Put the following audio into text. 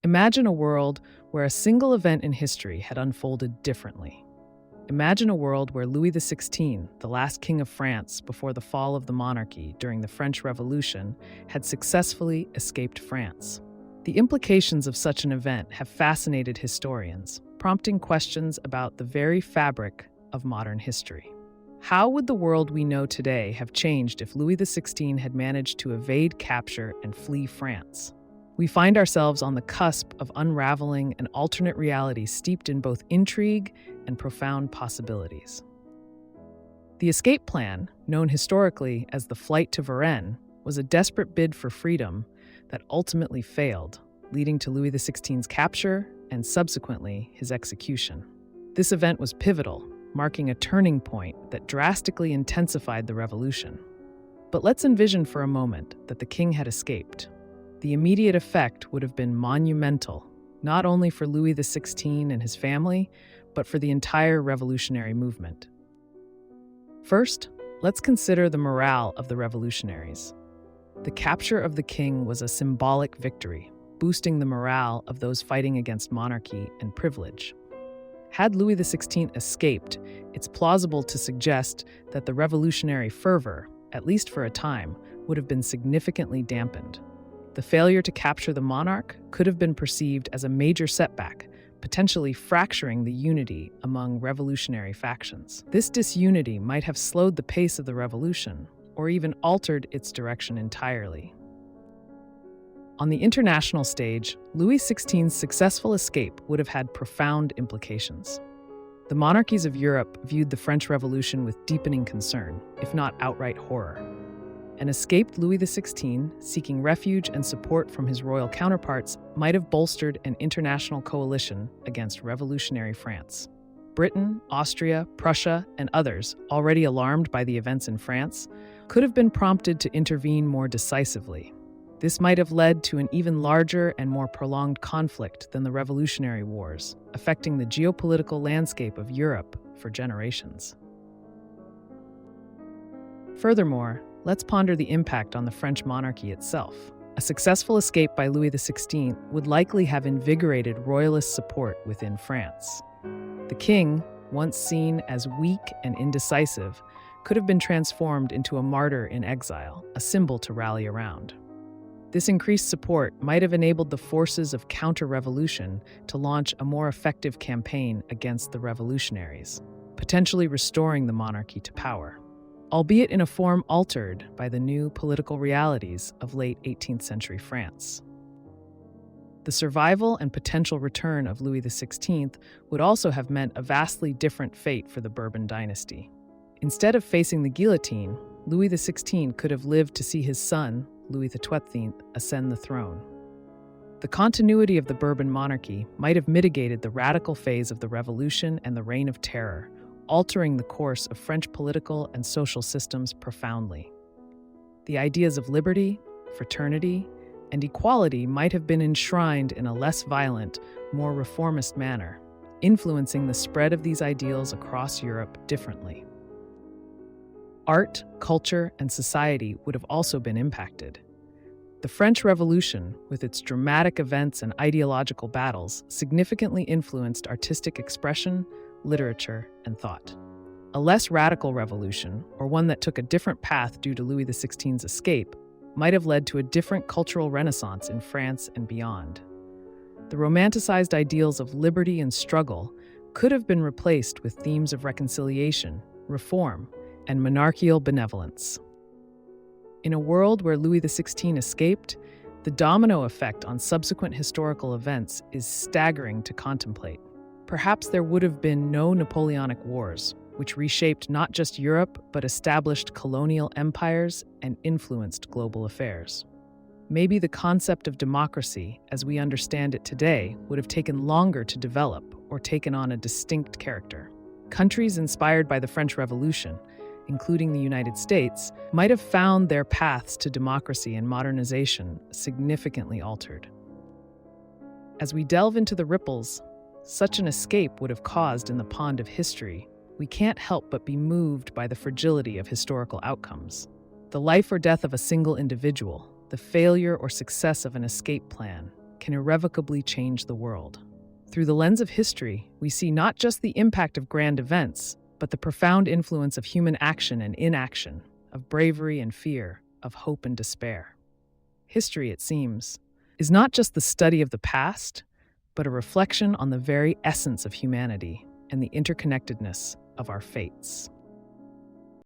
Imagine a world where a single event in history had unfolded differently. Imagine a world where Louis XVI, the last king of France before the fall of the monarchy during the French Revolution, had successfully escaped France. The implications of such an event have fascinated historians, prompting questions about the very fabric of modern history. How would the world we know today have changed if Louis XVI had managed to evade capture and flee France? We find ourselves on the cusp of unraveling an alternate reality steeped in both intrigue and profound possibilities. The escape plan, known historically as the flight to Varennes, was a desperate bid for freedom that ultimately failed, leading to Louis XVI's capture and subsequently his execution. This event was pivotal, marking a turning point that drastically intensified the revolution. But let's envision for a moment that the king had escaped. The immediate effect would have been monumental, not only for Louis XVI and his family, but for the entire revolutionary movement. First, let's consider the morale of the revolutionaries. The capture of the king was a symbolic victory, boosting the morale of those fighting against monarchy and privilege. Had Louis XVI escaped, it's plausible to suggest that the revolutionary fervor, at least for a time, would have been significantly dampened. The failure to capture the monarch could have been perceived as a major setback, potentially fracturing the unity among revolutionary factions. This disunity might have slowed the pace of the revolution, or even altered its direction entirely. On the international stage, Louis XVI's successful escape would have had profound implications. The monarchies of Europe viewed the French Revolution with deepening concern, if not outright horror. An escaped Louis XVI, seeking refuge and support from his royal counterparts, might have bolstered an international coalition against revolutionary France. Britain, Austria, Prussia, and others, already alarmed by the events in France, could have been prompted to intervene more decisively. This might have led to an even larger and more prolonged conflict than the Revolutionary Wars, affecting the geopolitical landscape of Europe for generations. Furthermore, let's ponder the impact on the French monarchy itself. A successful escape by Louis XVI would likely have invigorated royalist support within France. The king, once seen as weak and indecisive, could have been transformed into a martyr in exile, a symbol to rally around. This increased support might have enabled the forces of counter-revolution to launch a more effective campaign against the revolutionaries, potentially restoring the monarchy to power, albeit in a form altered by the new political realities of late 18th century France. The survival and potential return of Louis XVI would also have meant a vastly different fate for the Bourbon dynasty. Instead of facing the guillotine, Louis XVI could have lived to see his son, Louis XII, ascend the throne. The continuity of the Bourbon monarchy might have mitigated the radical phase of the Revolution and the Reign of Terror, altering the course of French political and social systems profoundly. The ideas of liberty, fraternity, and equality might have been enshrined in a less violent, more reformist manner, influencing the spread of these ideals across Europe differently. Art, culture, and society would have also been impacted. The French Revolution, with its dramatic events and ideological battles, significantly influenced artistic expression, literature, and thought. A less radical revolution, or one that took a different path due to Louis XVI's escape, might have led to a different cultural renaissance in France and beyond. The romanticized ideals of liberty and struggle could have been replaced with themes of reconciliation, reform, and monarchical benevolence. In a world where Louis XVI escaped, the domino effect on subsequent historical events is staggering to contemplate. Perhaps there would have been no Napoleonic Wars, which reshaped not just Europe, but established colonial empires and influenced global affairs. Maybe the concept of democracy, as we understand it today, would have taken longer to develop or taken on a distinct character. Countries inspired by the French Revolution, including the United States, might have found their paths to democracy and modernization significantly altered. As we delve into the ripples such an escape would have caused in the pond of history, we can't help but be moved by the fragility of historical outcomes. The life or death of a single individual, the failure or success of an escape plan, can irrevocably change the world. Through the lens of history, we see not just the impact of grand events, but the profound influence of human action and inaction, of bravery and fear, of hope and despair. History, it seems, is not just the study of the past, but a reflection on the very essence of humanity and the interconnectedness of our fates.